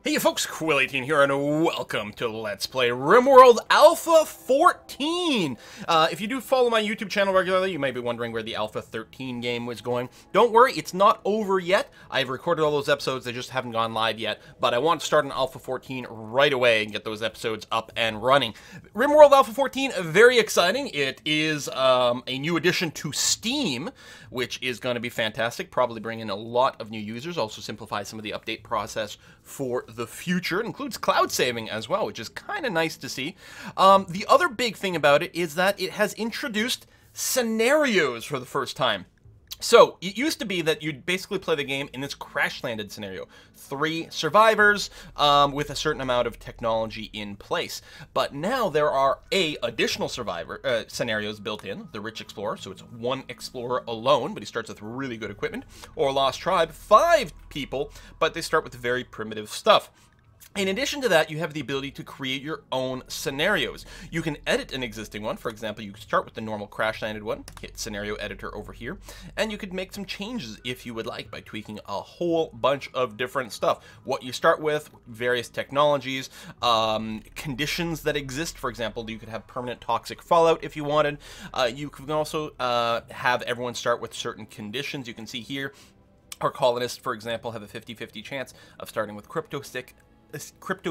Hey you folks, Quill18 here, and welcome to Let's Play RimWorld Alpha 14! If you do follow my YouTube channel regularly, you may be wondering where the Alpha 13 game was going. Don't worry, it's not over yet. I've recorded all those episodes, they just haven't gone live yet, but I want to start on Alpha 14 right away and get those episodes up and running. RimWorld Alpha 14, very exciting. It is a new addition to Steam, which is going to be fantastic, probably bring in a lot of new users, also simplify some of the update process for the future. It includes cloud saving as well, which is kind of nice to see. The other big thing about it is that it has introduced scenarios for the first time. So, it used to be that you'd basically play the game in this crash-landed scenario. 3 survivors with a certain amount of technology in place. But now there are additional scenarios built in. The Rich Explorer, so it's 1 explorer alone, but he starts with really good equipment. Or Lost Tribe, 5 people, but they start with very primitive stuff. In addition to that, you have the ability to create your own scenarios. You can edit an existing one. For example, you can start with the normal crash-landed one, hit Scenario Editor over here, and you could make some changes if you would like by tweaking a whole bunch of different stuff. What you start with, various technologies, conditions that exist. For example, you could have permanent toxic fallout if you wanted. You can also have everyone start with certain conditions. You can see here, our colonists, for example, have a 50-50 chance of starting with crypto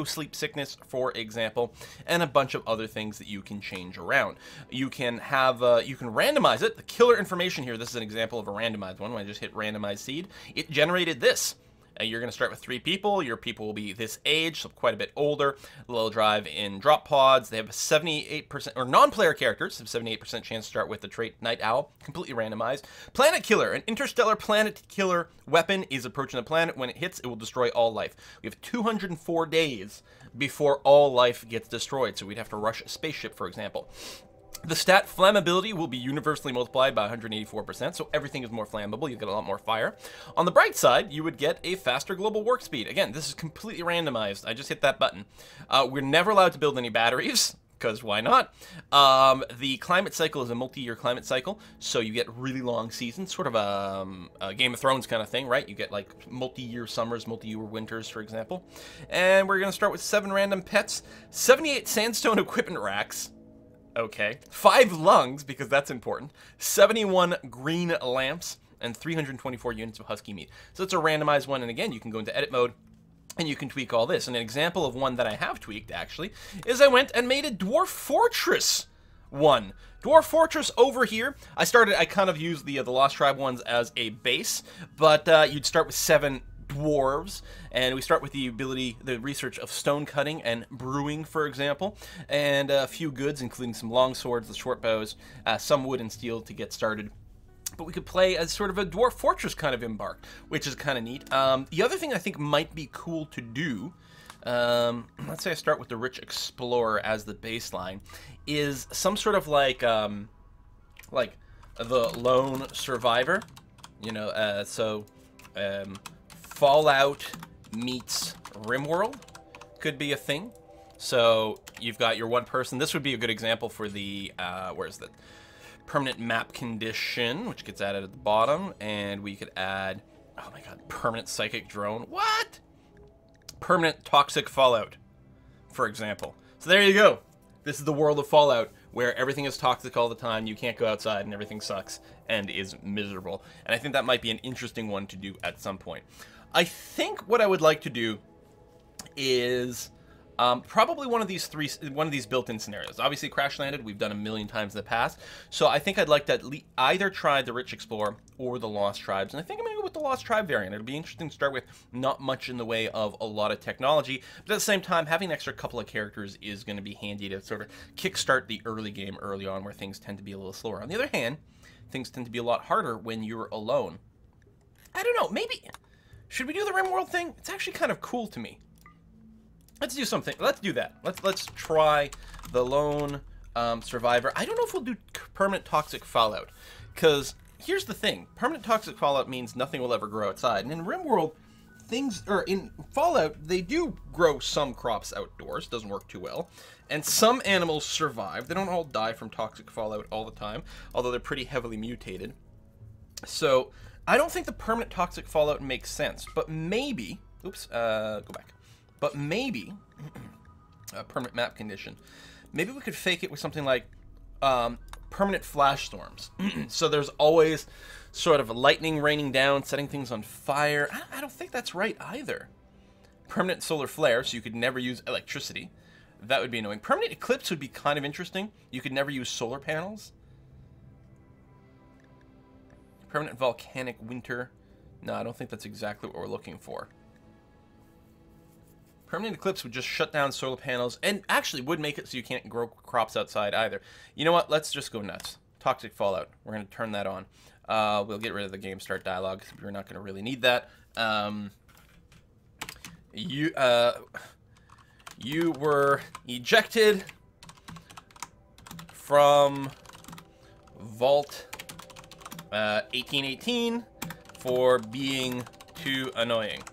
sleep sickness, for example, and a bunch of other things that you can change around. You can have, you can randomize it. The killer information here, this is an example of a randomized one. When I just hit randomize seed, it generated this. You're going to start with 3 people. Your people will be this age, so quite a bit older. They'll drive in drop pods. They have a 78%, or non-player characters have 78% chance to start with the trait Night Owl, completely randomized. Planet Killer, an interstellar planet killer weapon is approaching the planet. When it hits, it will destroy all life. We have 204 days before all life gets destroyed, so we'd have to rush a spaceship, for example. The stat flammability will be universally multiplied by 184%, so everything is more flammable. You get a lot more fire. On the bright side, you would get a faster global warp speed. Again, this is completely randomized. I just hit that button. We're never allowed to build any batteries, because why not? The climate cycle is a multi-year climate cycle, so you get really long seasons, sort of a Game of Thrones kind of thing, right? You get like multi-year summers, multi-year winters, for example. And we're going to start with 7 random pets, 78 sandstone equipment racks. Okay, 5 lungs, because that's important, 71 green lamps, and 324 units of husky meat. So it's a randomized one, and again, you can go into edit mode, and you can tweak all this. And an example of one that I have tweaked, actually, is I went and made a Dwarf Fortress one. Dwarf Fortress over here, I kind of used the Lost Tribe ones as a base, but you'd start with 7 dwarves, and we start with the research of stone cutting and brewing, for example, and a few goods, including some long swords, the short bows, some wood and steel to get started. But we could play as sort of a Dwarf Fortress kind of embark, which is kind of neat. The other thing I think might be cool to do, let's say I start with the Rich Explorer as the baseline, is some sort of like the lone survivor, you know, Fallout meets RimWorld could be a thing. So you've got your one person. This would be a good example for the, where's the permanent map condition, which gets added at the bottom. And we could add, oh my god, permanent psychic drone. What? Permanent toxic fallout, for example. So there you go. This is the world of Fallout, where everything is toxic all the time, you can't go outside, and everything sucks and is miserable. And I think that might be an interesting one to do at some point. I think what I would like to do is probably one of these built-in scenarios. Obviously, Crash Landed, we've done a million times in the past. So I think I'd like to either try the Rich Explorer or the Lost Tribes. And I think I'm going to go with the Lost Tribe variant. It'll be interesting to start with not much in the way of a lot of technology. But at the same time, having an extra couple of characters is going to be handy to sort of kickstart the early game early on, where things tend to be a little slower. On the other hand, things tend to be a lot harder when you're alone. I don't know, maybe... Should we do the RimWorld thing? It's actually kind of cool to me. Let's do something. Let's do that. Let's try the lone survivor. I don't know if we'll do permanent toxic fallout, because here's the thing: permanent toxic fallout means nothing will ever grow outside. And in RimWorld, in Fallout, they do grow some crops outdoors. Doesn't work too well, and some animals survive. They don't all die from toxic fallout all the time, although they're pretty heavily mutated. So I don't think the permanent toxic fallout makes sense, but maybe, oops, go back. But maybe, a permanent map condition, maybe we could fake it with something like permanent flash storms. So there's always sort of lightning raining down, setting things on fire. I don't think that's right either. Permanent solar flare, so you could never use electricity. That would be annoying. Permanent eclipse would be kind of interesting. You could never use solar panels. Permanent volcanic winter. No, I don't think that's exactly what we're looking for. Permanent eclipse would just shut down solar panels and actually would make it so you can't grow crops outside either. You know what? Let's just go nuts. Toxic fallout. We're going to turn that on. We'll get rid of the game start dialogue because we're not going to really need that. You were ejected from Vault 1818 for being too annoying.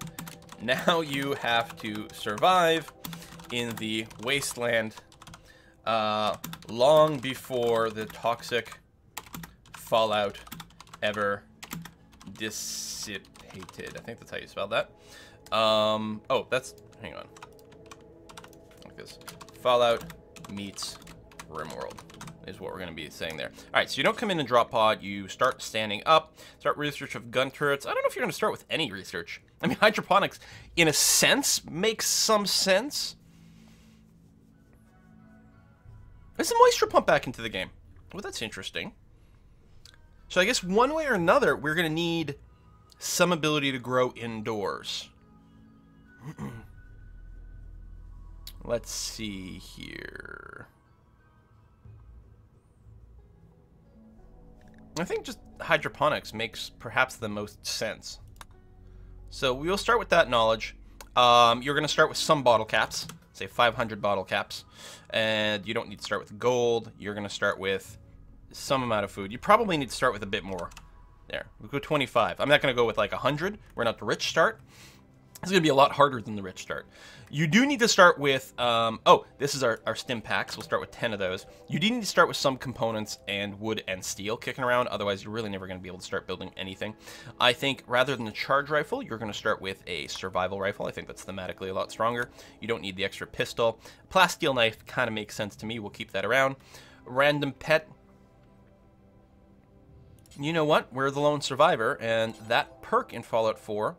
Now you have to survive in the wasteland long before the toxic fallout ever dissipated. I think that's how you spell that. Oh, that's... Hang on. Like this. Fallout meets RimWorld is what we're going to be saying there. All right, so you don't come in and drop pod. You start standing up. Start research of gun turrets. I don't know if you're going to start with any research. I mean, hydroponics, in a sense, makes some sense. There's a moisture pump back into the game. Well, that's interesting. So I guess one way or another, we're going to need some ability to grow indoors. Let's see here. I think just hydroponics makes perhaps the most sense. So we will start with that knowledge. You're going to start with some bottle caps, say 500 bottle caps. And you don't need to start with gold. You're going to start with some amount of food. You probably need to start with a bit more. There, we'll go 25. I'm not going to go with like 100. We're not the rich start. It's going to be a lot harder than the rich start. You do need to start with, oh, this is our stim packs. We'll start with 10 of those. You do need to start with some components and wood and steel kicking around. Otherwise, you're really never going to be able to start building anything. I think rather than a charge rifle, you're going to start with a survival rifle. I think that's thematically a lot stronger. You don't need the extra pistol. Plasteel knife kind of makes sense to me. We'll keep that around. Random pet. You know what? We're the lone survivor, and that perk in Fallout 4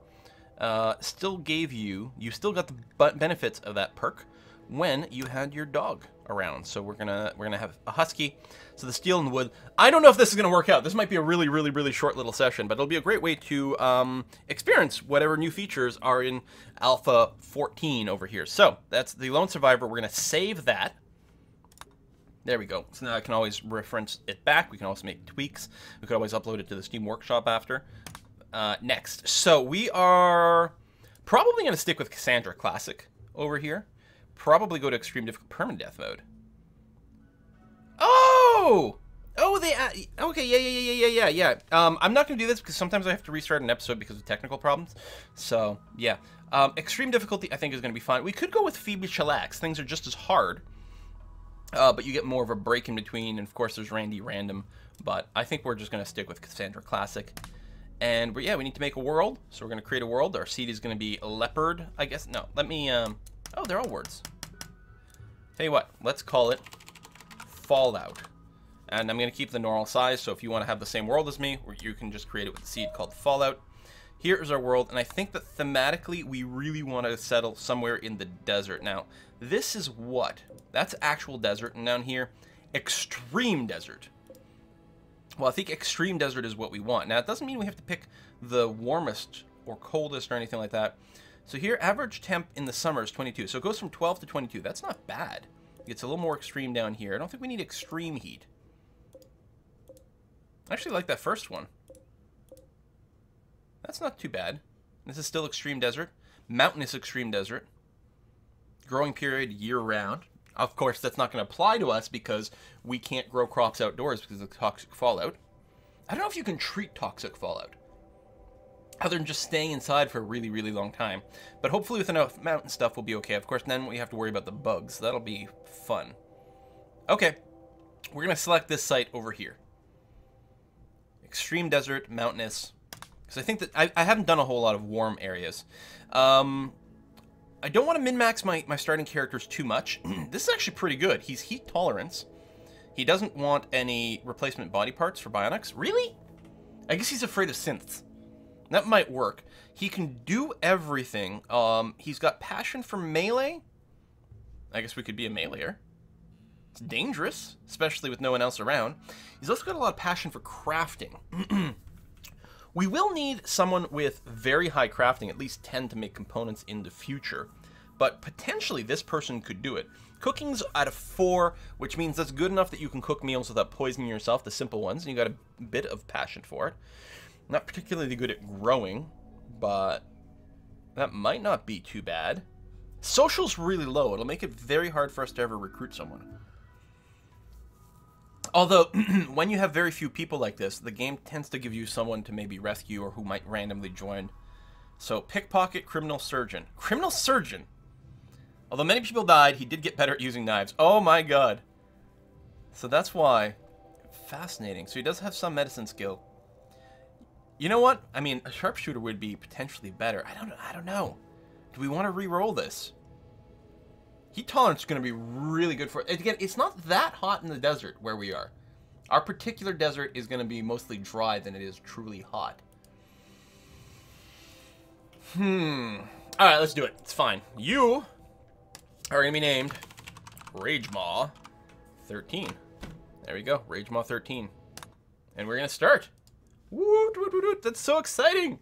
still gave you still got the benefits of that perk when you had your dog around. So we're gonna have a husky. So the steel and wood. I don't know if this is gonna work out. This might be a really short little session, but it'll be a great way to experience whatever new features are in Alpha 14 over here. So that's the lone survivor. We're gonna save that. There we go. So now I can always reference it back. We can also make tweaks. We could always upload it to the Steam Workshop after. Next. So we are probably going to stick with Cassandra Classic over here. Probably go to Extreme Difficult Permadeath mode. Oh! Oh, they... okay, yeah. I'm not going to do this because sometimes I have to restart an episode because of technical problems. So, yeah. Extreme Difficulty, I think, is going to be fine. We could go with Phoebe Chillax. Things are just as hard. But you get more of a break in between, and of course there's Randy Random, but I think we're just going to stick with Cassandra Classic. And yeah, we need to make a world, so we're going to create a world. Our seed is going to be leopard, I guess. No, let me, oh, they're all words. Tell you what, let's call it Fallout. And I'm going to keep the normal size, so if you want to have the same world as me, you can just create it with a seed called Fallout. Here is our world, and I think that thematically we really want to settle somewhere in the desert. Now, this is what? That's actual desert, and down here, extreme desert. Well, I think extreme desert is what we want. Now, it doesn't mean we have to pick the warmest or coldest or anything like that. So here, average temp in the summer is 22. So it goes from 12 to 22. That's not bad. It's a little more extreme down here. I don't think we need extreme heat. I actually like that first one. That's not too bad. This is still extreme desert. Mountainous extreme desert. Growing period year-round. Of course, that's not going to apply to us because we can't grow crops outdoors because of toxic fallout. I don't know if you can treat toxic fallout other than just staying inside for a really long time. But hopefully with enough mountain stuff we'll be okay. Of course, then we have to worry about the bugs. That'll be fun. Okay. We're going to select this site over here. Extreme desert, mountainous. Because I think that I haven't done a whole lot of warm areas. I don't want to min-max my starting characters too much. This is actually pretty good. He's heat tolerance. He doesn't want any replacement body parts for bionics. Really? I guess he's afraid of synths. That might work. He can do everything. He's got passion for melee. I guess we could be a meleeer. It's dangerous, especially with no one else around. He's also got a lot of passion for crafting. We will need someone with very high crafting, at least 10 to make components in the future. But potentially this person could do it. Cooking's at a 4, which means that's good enough that you can cook meals without poisoning yourself, the simple ones, and you got a bit of passion for it. Not particularly good at growing, but that might not be too bad. Social's really low. It'll make it very hard for us to ever recruit someone. Although, when you have very few people like this, the game tends to give you someone to maybe rescue or who might randomly join. So, pickpocket, criminal surgeon. Criminal surgeon! Although many people died, he did get better at using knives. Oh my god. So that's why. Fascinating. So he does have some medicine skill. You know what? I mean, a sharpshooter would be potentially better. I don't know. Do we want to re-roll this? Heat tolerance is going to be really good for it. Again, it's not that hot in the desert where we are. Our particular desert is going to be mostly dry than it is truly hot. Alright, let's do it. It's fine. You are going to be named RageMaw 13. There we go. RageMaw 13. And we're going to start. Woot, woot, woot, woot. That's so exciting.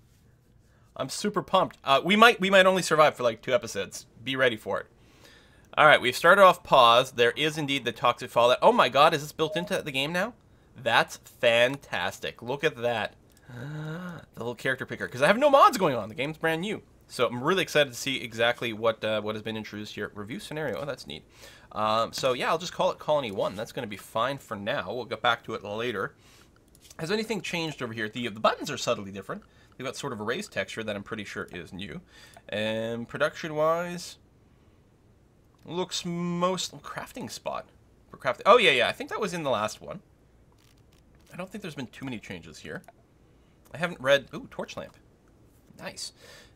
I'm super pumped. We might only survive for like 2 episodes. Be ready for it. Alright, we've started off pause. There is indeed the toxic fallout. Oh my god, is this built into the game now? That's fantastic. Look at that. The little character picker. Because I have no mods going on. The game's brand new. So I'm really excited to see exactly what has been introduced here. Review scenario. Oh, that's neat. So yeah, I'll just call it Colony 1. That's going to be fine for now. We'll get back to it later. Has anything changed over here? The buttons are subtly different. They've got sort of a raised texture that I'm pretty sure is new. And production-wise, looks most crafting spot for crafting. Oh yeah, I think that was in the last one. I don't think there's been too many changes here. I haven't read. Ooh, torch lamp. Nice.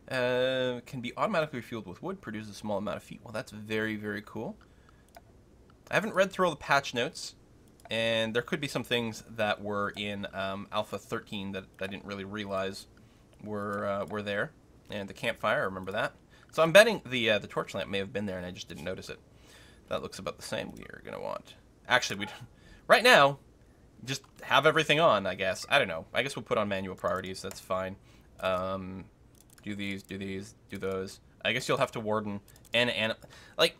Can be automatically refueled with wood. Produces a small amount of heat. Well, that's very, very cool. I haven't read through all the patch notes, and there could be some things that were in Alpha 13 that I didn't really realize were there. And the campfire, I remember that. So I'm betting the torch lamp may have been there, and I just didn't notice it. That looks about the same. We are gonna want. Actually, right now, just have everything on. I guess. I don't know. I guess we'll put on manual priorities. That's fine. Do these, do those. I guess you'll have to warden and like.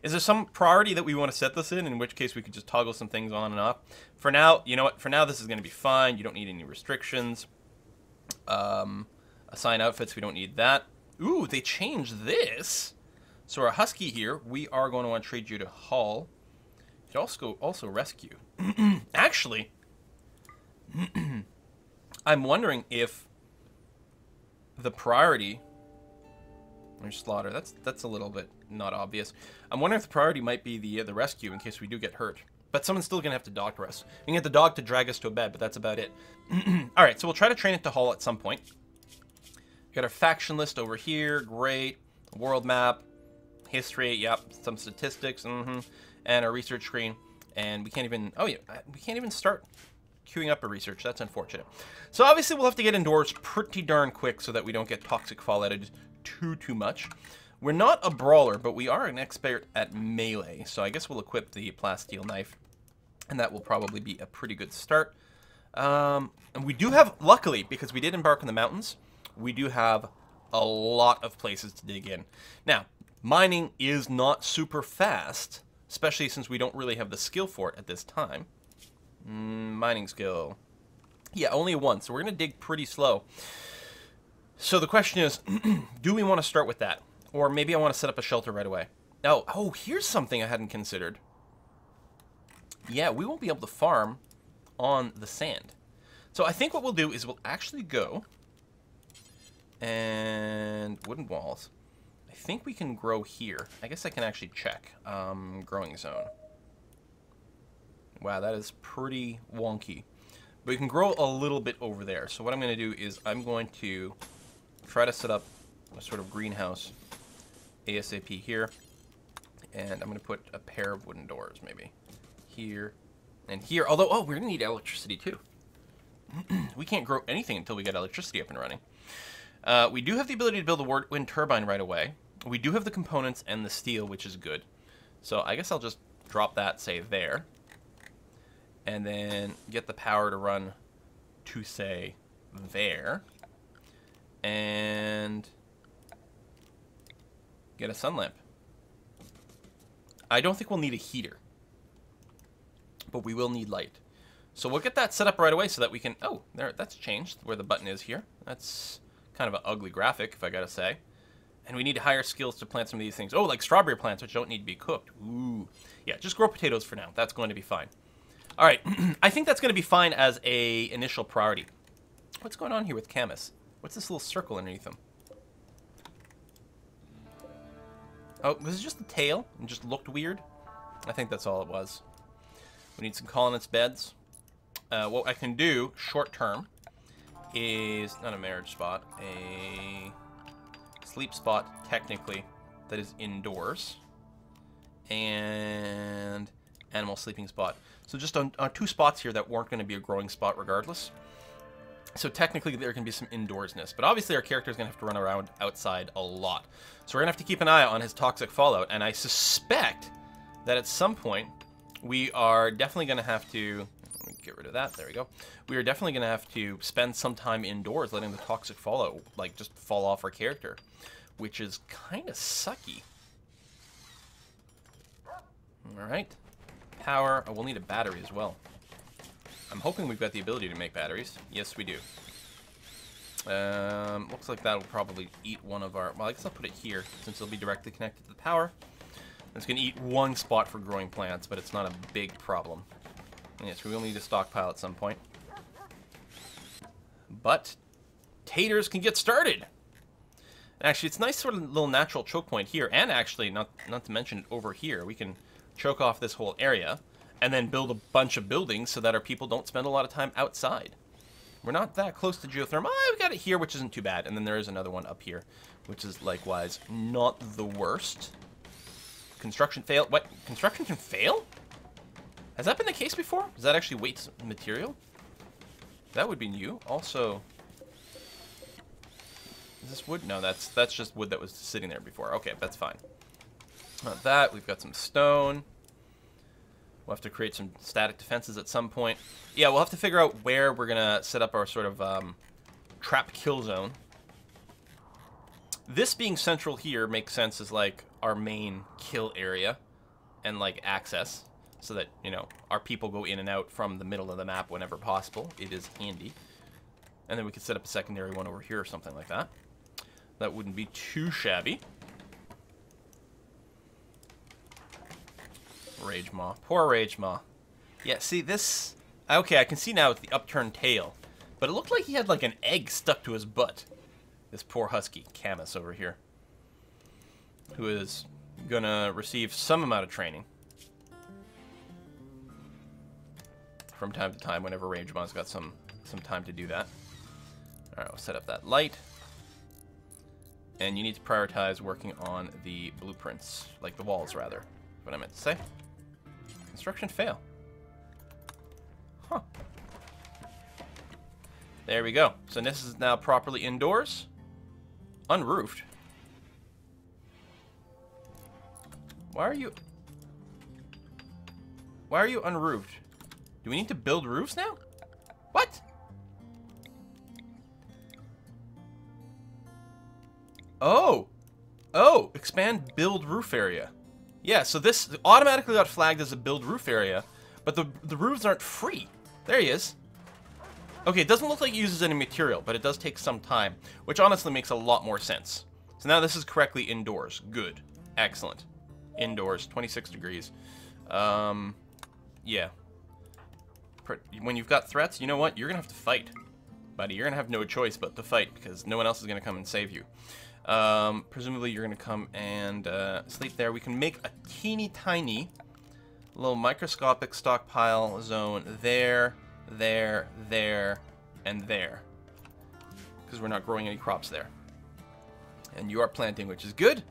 Is there some priority that we want to set this in which case we could just toggle some things on and off? For now, you know what? For now, this is going to be fine. You don't need any restrictions. Assign outfits, we don't need that. Ooh, they changed this. So our Husky here, we are going to want to trade you to Hull. You could also rescue. Actually, I'm wondering if the priority... or slaughter. That's a little bit not obvious. I'm wondering if the priority might be the rescue in case we do get hurt. But someone's still gonna have to doctor us. We can get the dog to drag us to a bed, but that's about it. All right, so we'll try to train it to Hull at some point. Got our faction list over here. Great. World map, history. Yep. Some statistics. And our research screen. And we can't even. Oh yeah, we can't even start queuing up a research. That's unfortunate. So obviously we'll have to get indoors pretty darn quick so that we don't get toxic fallout too much. We're not a brawler, but we are an expert at melee. So I guess we'll equip the plasteel knife, and that will probably be a pretty good start. And we do have, luckily, because we did embark on the mountains, we do have a lot of places to dig in. Now, mining is not super fast, especially since we don't really have the skill for it at this time. Mining skill. Yeah, only one, so we're going to dig pretty slow. So the question is, do we want to start with that? Or maybe I want to set up a shelter right away. Oh, here's something I hadn't considered. Yeah, we won't be able to farm on the sand. So I think what we'll do is we'll actually go and wooden walls. I think we can grow here. I guess I can actually check. Growing zone. Wow, that is pretty wonky. But we can grow a little bit over there. So what I'm going to do is I'm going to try to set up a sort of greenhouse ASAP here. And I'm going to put a pair of wooden doors, maybe. Here and here. Although, oh, we're going to need electricity, too. We can't grow anything until we get electricity up and running. We do have the ability to build a wind turbine right away. We do have the components and the steel, which is good. So I guess I'll just drop that, say, there. And then get the power to run to, say, there. And get a sun lamp. I don't think we'll need a heater. But we will need light. So we'll get that set up right away so that we can... Oh, there, that's changed where the button is here. That's kind of an ugly graphic, if I gotta say. And we need higher skills to plant some of these things. Oh, like strawberry plants, which don't need to be cooked. Ooh. Yeah, just grow potatoes for now. That's going to be fine. All right. I think that's going to be fine as a initial priority. What's going on here with Camus? What's this little circle underneath him? Oh, was it just the tail? It just looked weird? I think that's all it was. We need some colonist beds. What I can do, short term, is not a marriage spot, a sleep spot, technically, that is indoors. And animal sleeping spot. So just on 2 spots here that weren't going to be a growing spot regardless. So technically there can be some indoorsness. But obviously our character is going to have to run around outside a lot. So we're going to have to keep an eye on his toxic fallout. And I suspect that at some point we are definitely going to have to... Let me get rid of that. There we go. We are definitely going to have to spend some time indoors letting the toxic fallout like just fall off our character. Which is kind of sucky. Alright. Power. Oh, we'll need a battery as well. I'm hoping we've got the ability to make batteries. Yes, we do. Looks like that'll probably eat one of our... Well, I guess I'll put it here, since it'll be directly connected to the power. It's going to eat 1 spot for growing plants, but it's not a big problem. Yes, we will need a stockpile at some point. But taters can get started! And actually, it's a nice sort of little natural choke point here, and actually, not to mention it over here, we can choke off this whole area, and then build a bunch of buildings so that our people don't spend a lot of time outside. We're not that close to geothermal. Oh, we got it here, which isn't too bad. And then there is another one up here, which is likewise not the worst. Construction fail. What? Construction can fail? Has that been the case before? Does that actually waste material? That would be new. Also, is this wood? No, that's just wood that was sitting there before. Okay, that's fine. Not that. We've got some stone. We'll have to create some static defenses at some point. Yeah, we'll have to figure out where we're going to set up our sort of trap kill zone. This being central here makes sense as, like, our main kill area and, like, access. So that, you know, our people go in and out from the middle of the map whenever possible. It is handy. And then we could set up a secondary one over here or something like that. That wouldn't be too shabby. Rage Maw. Poor Rage Maw. Yeah, see this... Okay, I can see now with the upturned tail. But it looked like he had like an egg stuck to his butt. This poor husky, Camus over here. Who is gonna receive some amount of training. From time to time, whenever Rage Maw's got some time to do that. Alright, we'll set up that light. And you need to prioritize working on the blueprints. Like the walls, rather. What I meant to say. Construction fail. Huh. There we go. So this is now properly indoors. Unroofed. Why are you unroofed? Do we need to build roofs now? What? Oh. Oh, expand build roof area. Yeah, so this automatically got flagged as a build roof area, but the roofs aren't free. There he is. Okay, it doesn't look like it uses any material, but it does take some time, which honestly makes a lot more sense. So now this is correctly indoors. Good. Excellent. Indoors, 26 degrees. Yeah. When you've got threats, you know what? You're going to have to fight. Buddy, you're going to have no choice but to fight, because no one else is going to come and save you. Presumably you're going to come and sleep there. We can make a teeny tiny little microscopic stockpile zone there, there, there, and there. Because we're not growing any crops there. And you are planting, which is good.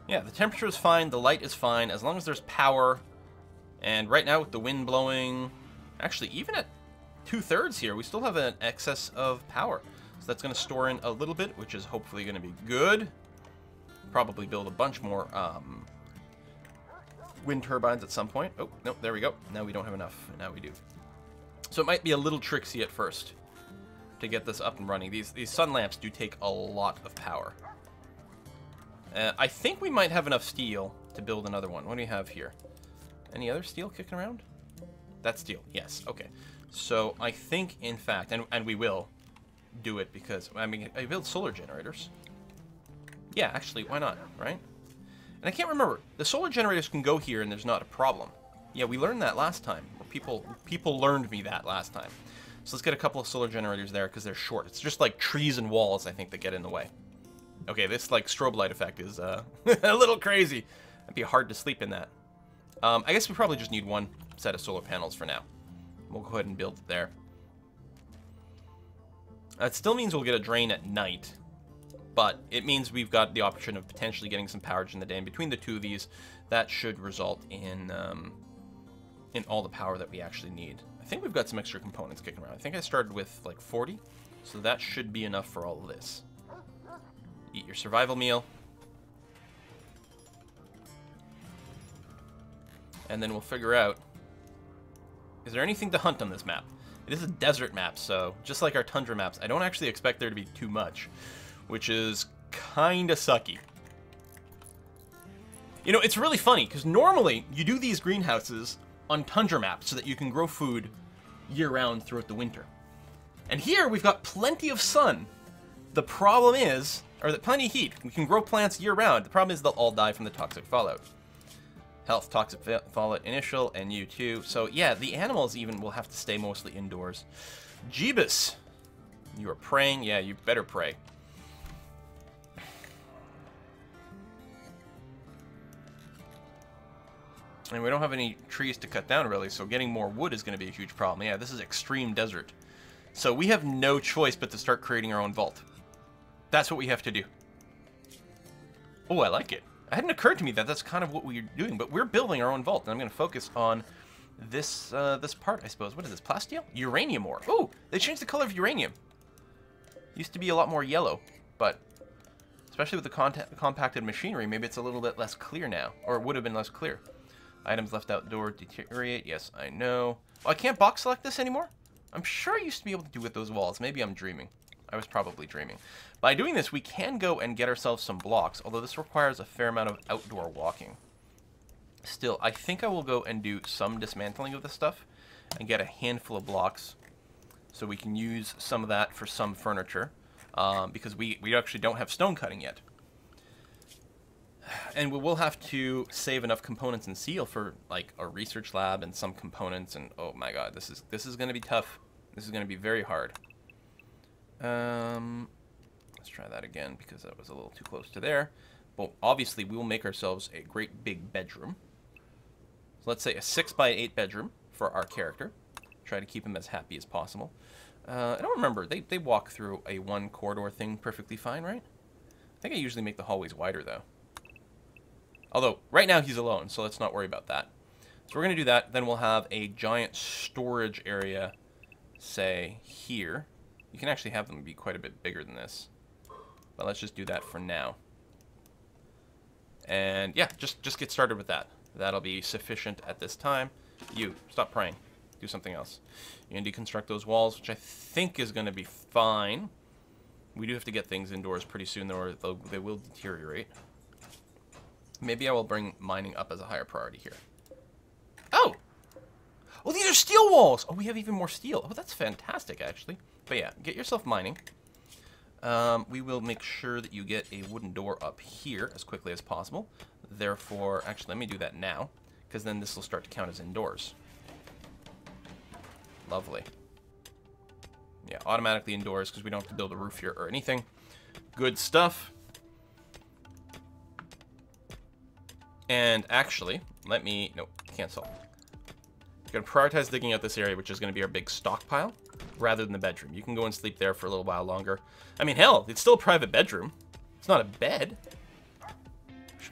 Yeah, the temperature is fine, the light is fine, as long as there's power. And right now with the wind blowing, actually even at 2/3 here, we still have an excess of power. So that's going to store in a little bit, which is hopefully going to be good. Probably build a bunch more wind turbines at some point. Oh, no, there we go. Now we don't have enough. Now we do. So it might be a little tricksy at first to get this up and running. These sun lamps do take a lot of power. I think we might have enough steel to build another one. What do we have here? Any other steel kicking around? That's steel. Yes. Okay. So I think, in fact, and we will do it because, I mean, I build solar generators. Yeah, actually, why not, right? And I can't remember. The solar generators can go here and there's not a problem. Yeah, we learned that last time. Or people learned me that last time. So let's get a couple of solar generators there because they're short. It's just like trees and walls, I think, that get in the way. Okay, this like strobe light effect is a little crazy. It'd be hard to sleep in that. I guess we probably just need one set of solar panels for now. We'll go ahead and build it there. That still means we'll get a drain at night, but it means we've got the option of potentially getting some power during the day. And between the two of these, that should result in all the power that we actually need. I think we've got some extra components kicking around. I think I started with like 40, so that should be enough for all of this. Eat your survival meal. And then we'll figure out, is there anything to hunt on this map? It is a desert map, so just like our tundra maps, I don't actually expect there to be too much, which is kind of sucky. You know, it's really funny, because normally you do these greenhouses on tundra maps so that you can grow food year-round throughout the winter. And here we've got plenty of sun. The problem is, or plenty of heat. We can grow plants year-round. The problem is they'll all die from the toxic fallout. Health, toxic fallout initial, and you too. So yeah, the animals even will have to stay mostly indoors. Jeebus! You are praying? Yeah, you better pray. And we don't have any trees to cut down, really, so getting more wood is going to be a huge problem. Yeah, this is extreme desert. So we have no choice but to start creating our own vault. That's what we have to do. Oh, I like it. It hadn't occurred to me that that's kind of what we're doing, but we're building our own vault, and I'm going to focus on this this part, I suppose. What is this, plasteel? Uranium ore. Oh, they changed the color of uranium. Used to be a lot more yellow, but especially with the compacted machinery, maybe it's a little bit less clear now, or it would have been less clear. Items left outdoor deteriorate. Yes, I know. Oh, I can't box select this anymore? I'm sure I used to be able to do with those walls. Maybe I'm dreaming. I was probably dreaming. By doing this, we can go and get ourselves some blocks, although this requires a fair amount of outdoor walking. Still, I think I will go and do some dismantling of this stuff and get a handful of blocks so we can use some of that for some furniture, because we actually don't have stone cutting yet. And we will have to save enough components and steel for like a research lab and some components, and oh my god, this is going to be tough. This is going to be very hard. Let's try that again because that was a little too close to there. Well, obviously we will make ourselves a great big bedroom. So let's say a 6x8 bedroom for our character. Try to keep him as happy as possible. I don't remember. They walk through a one corridor thing perfectly fine, right? I think I usually make the hallways wider though. Although right now he's alone, so let's not worry about that. So we're going to do that. Then we'll have a giant storage area, say here. You can actually have them be quite a bit bigger than this. But let's just do that for now. And yeah, just get started with that. That'll be sufficient at this time. You, stop praying. Do something else. You're going to deconstruct those walls, which I think is going to be fine. We do have to get things indoors pretty soon, though, they will deteriorate. Maybe I will bring mining up as a higher priority here. Oh! Oh, these are steel walls! Oh, we have even more steel. Oh, that's fantastic, actually. But yeah, get yourself mining. We will make sure that you get a wooden door up here as quickly as possible. Therefore, actually, let me do that now, because then this will start to count as indoors. Lovely. Yeah, automatically indoors, because we don't have to build a roof here or anything. Good stuff. And actually, let me... Nope, cancel. We're going to prioritize digging out this area, which is going to be our big stockpile, rather than the bedroom. You can go and sleep there for a little while longer. I mean, hell, it's still a private bedroom. It's not a bed.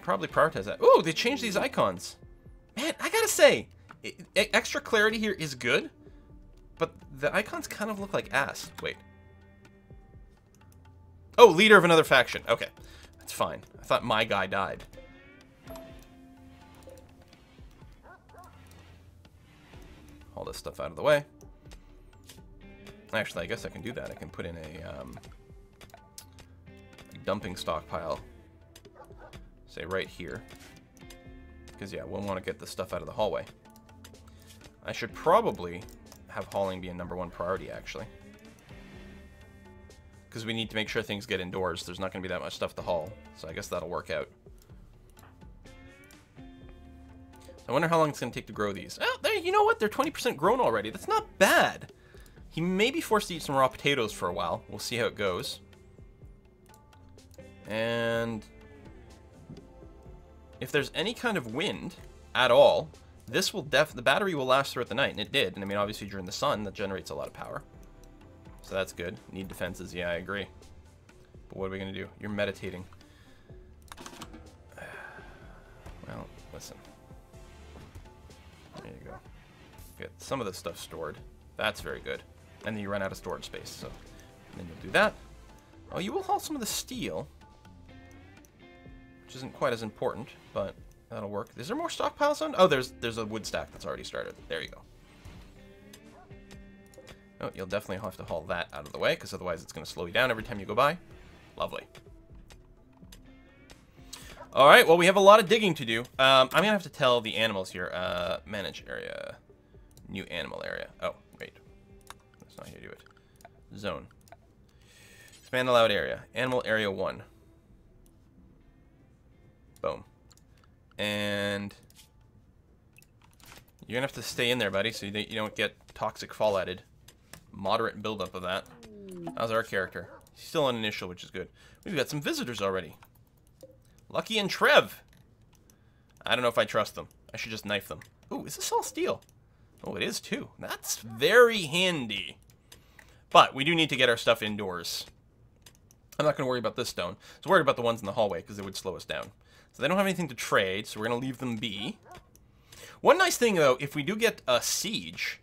should probably prioritize that. Oh, they changed these icons. Man, I gotta say, extra clarity here is good, but the icons kind of look like ass. Wait. Oh, leader of another faction. Okay, that's fine. I thought my guy died. All this stuff out of the way. Actually, I guess I can do that. I can put in a dumping stockpile, say right here. Because, yeah, we'll want to get this stuff out of the hallway. I should probably have hauling be a #1 priority, actually. Because we need to make sure things get indoors. There's not going to be that much stuff to haul. So I guess that'll work out. I wonder how long it's going to take to grow these. Oh, there, you know what? They're 20% grown already. That's not bad. He may be forced to eat some raw potatoes for a while. We'll see how it goes. And if there's any kind of wind at all, this will the battery will last throughout the night, and it did. And I mean, obviously during the sun, that generates a lot of power. So that's good. Need defenses. Yeah, I agree. But what are we going to do? You're meditating. Well, listen. There you go. Get some of this stuff stored. That's very good. And then you run out of storage space, so then you'll do that. Oh, you will haul some of the steel, which isn't quite as important, but that'll work. Is there more stockpiles on? Oh, there's a wood stack that's already started. There you go. Oh, you'll definitely have to haul that out of the way, because otherwise it's going to slow you down every time you go by. Lovely. All right, well, we have a lot of digging to do. I'm going to have to tell the animals here. Manage area. New animal area. Oh, wait. That's not how you do it. Zone. Expand allowed area. Animal area 1. Boom. And you're going to have to stay in there, buddy, so you don't get toxic fall added. Moderate buildup of that. How's our character? He's still on initial, which is good. We've got some visitors already. Lucky and Trev. I don't know if I trust them. I should just knife them. Ooh, is this all steel? Oh, it is too. That's very handy. But we do need to get our stuff indoors. I'm not going to worry about this stone. I was worried about the ones in the hallway because they would slow us down. So they don't have anything to trade, so we're going to leave them be. One nice thing, though, if we do get a siege,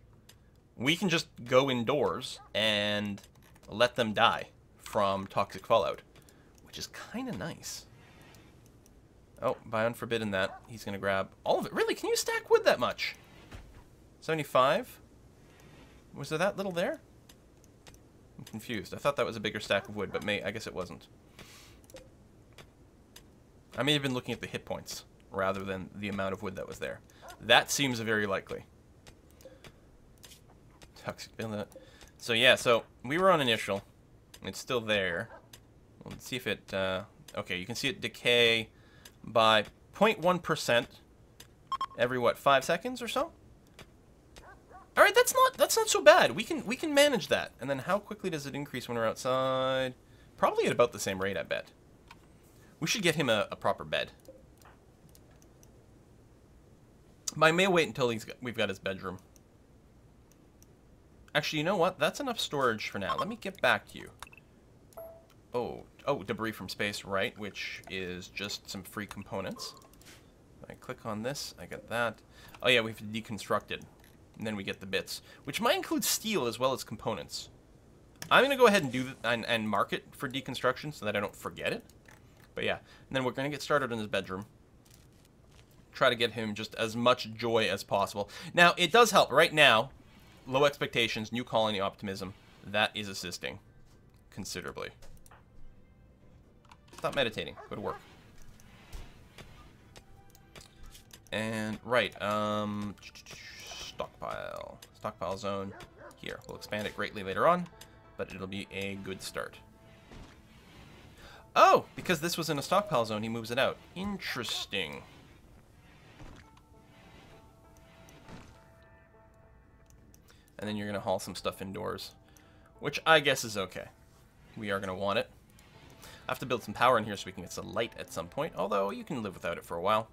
we can just go indoors and let them die from toxic fallout, which is kind of nice. Oh, by unforbidden that, he's going to grab all of it. Really? Can you stack wood that much? 75? Was there that little there? I'm confused. I thought that was a bigger stack of wood, but I guess it wasn't. I may have been looking at the hit points rather than the amount of wood that was there. That seems very likely. Toxic buildup. So yeah, so we were on initial. It's still there. Let's see if it... okay, you can see it decay by 0.1% every, what, 5 seconds or so? All right, that's not so bad. We can manage that. And then how quickly does it increase when we're outside? Probably at about the same rate, I bet. We should get him a proper bed. But I may wait until we've got his bedroom. Actually, you know what? That's enough storage for now. Let me get back to you. Oh, debris from space, right, which is just some free components. If I click on this, I get that. Oh yeah, we have to deconstruct it. And then we get the bits, which might include steel as well as components. I'm going to go ahead and do and mark it for deconstruction so that I don't forget it. But yeah, and then we're going to get started in his bedroom. Try to get him just as much joy as possible. Now, it does help. Right now, low expectations, new colony optimism, that is assisting considerably. Stop meditating. Go to work. And, right, Stockpile zone here. We'll expand it greatly later on, but it'll be a good start. Oh, because this was in a stockpile zone, he moves it out. Interesting. And then you're going to haul some stuff indoors, which I guess is okay. We are going to want it. I have to build some power in here so we can get some light at some point, although you can live without it for a while.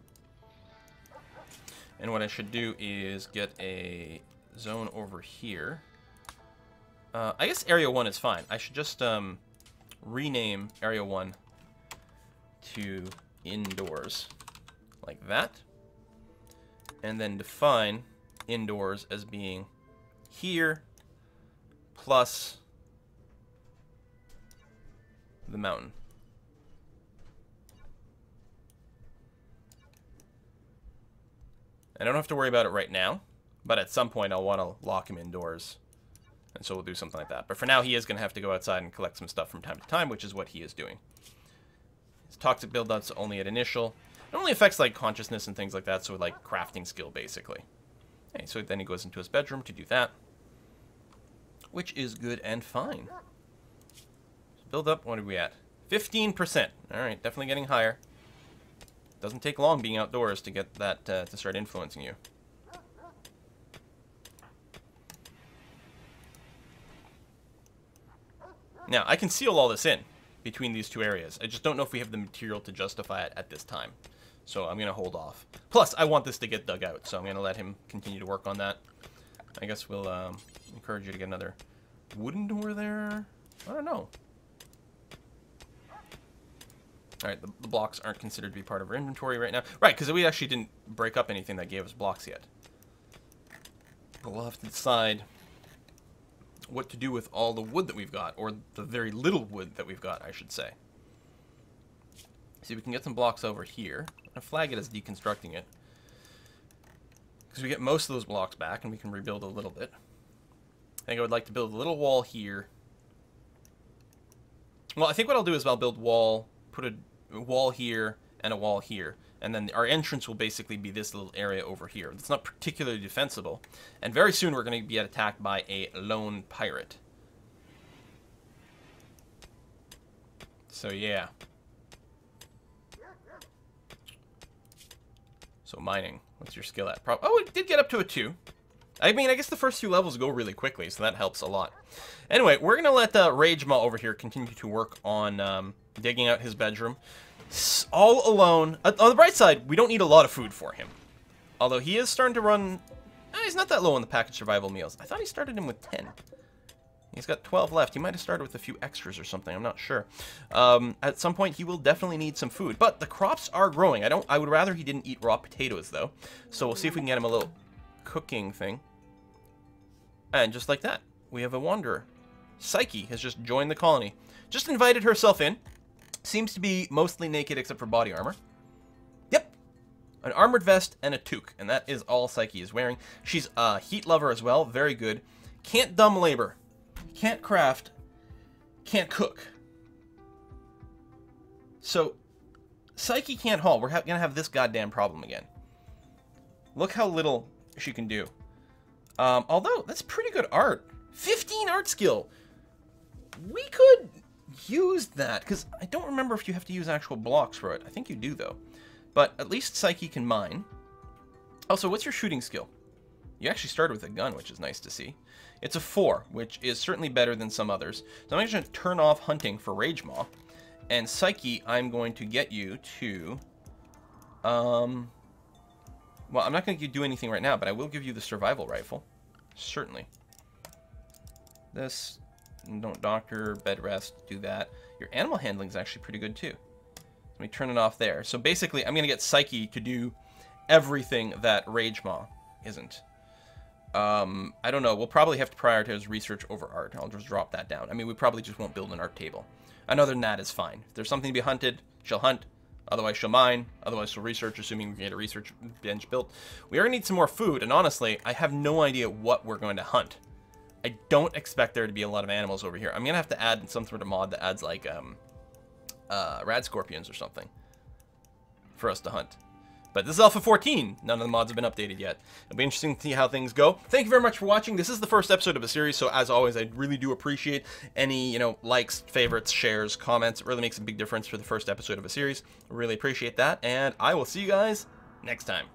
And what I should do is get a zone over here. I guess Area 1 is fine. I should just rename Area 1 to indoors, like that. And then define indoors as being here plus the mountain. I don't have to worry about it right now, but at some point I'll want to lock him indoors. And so we'll do something like that. But for now, he is going to have to go outside and collect some stuff from time to time, which is what he is doing. His toxic build-up's only at initial. It only affects, like, consciousness and things like that, so, like, crafting skill, basically. Okay, so then he goes into his bedroom to do that, which is good and fine. Build up, what are we at? 15%. Alright, definitely getting higher. Doesn't take long being outdoors to get that to start influencing you. Now, I can seal all this in between these two areas. I just don't know if we have the material to justify it at this time. So I'm going to hold off. Plus, I want this to get dug out, so I'm going to let him continue to work on that. I guess we'll encourage you to get another wooden door there. I don't know. Alright, the blocks aren't considered to be part of our inventory right now. Right, because we actually didn't break up anything that gave us blocks yet. But we'll have to decide what to do with all the wood that we've got, or the very little wood that we've got, I should say. See, we can get some blocks over here. I'm gonna flag it as deconstructing it, because we get most of those blocks back, and we can rebuild a little bit. I think I would like to build a little wall here. Well, I think what I'll do is I'll build wall, put a wall here, and a wall here. And then our entrance will basically be this little area over here. It's not particularly defensible. And very soon we're going to be attacked by a lone pirate. So yeah. So mining. What's your skill at? Oh, it did get up to a 2. I mean, I guess the first 2 levels go really quickly, so that helps a lot. Anyway, we're going to let RageMaw over here continue to work on digging out his bedroom. All alone. On the bright side, we don't need a lot of food for him. Although he is starting to run... he's not that low on the packaged survival meals. I thought he started him with 10. He's got 12 left. He might have started with a few extras or something. I'm not sure. At some point, he will definitely need some food. But the crops are growing. I would rather he didn't eat raw potatoes, though. So we'll see if we can get him a little cooking thing. And just like that, we have a wanderer. Psyche has just joined the colony. Just invited herself in. Seems to be mostly naked except for body armor. Yep. An armored vest and a toque. And that is all Psyche is wearing. She's a heat lover as well. Very good. Can't dumb labor. Can't craft. Can't cook. So, Psyche can't haul. We're going to have this goddamn problem again. Look how little she can do. Although, that's pretty good art. 15 art skill. We could use that, because I don't remember if you have to use actual blocks for it. I think you do, though. But at least Psyche can mine. Also, what's your shooting skill? You actually started with a gun, which is nice to see. It's a 4, which is certainly better than some others. So I'm actually going to turn off hunting for RageMaw. And Psyche, I'm going to get you to... well, I'm not going to do anything right now, but I will give you the survival rifle. Certainly. This... Don't doctor, bed rest, do that. Your animal handling is actually pretty good too. Let me turn it off there. So basically, I'm going to get Psyche to do everything that RageMaw isn't. I don't know. We'll probably have to prioritize research over art. I'll just drop that down. I mean, we probably just won't build an art table. And other than that is fine. If there's something to be hunted, she'll hunt. Otherwise, she'll mine. Otherwise, she'll research, assuming we can get a research bench built. We are going to need some more food, and honestly, I have no idea what we're going to hunt. I don't expect there to be a lot of animals over here. I'm going to have to add some sort of mod that adds, like, rad scorpions or something for us to hunt. But this is Alpha 14. None of the mods have been updated yet. It'll be interesting to see how things go. Thank you very much for watching. This is the first episode of a series, so as always, I really do appreciate any, you know, likes, favorites, shares, comments. It really makes a big difference for the first episode of a series. I really appreciate that, and I will see you guys next time.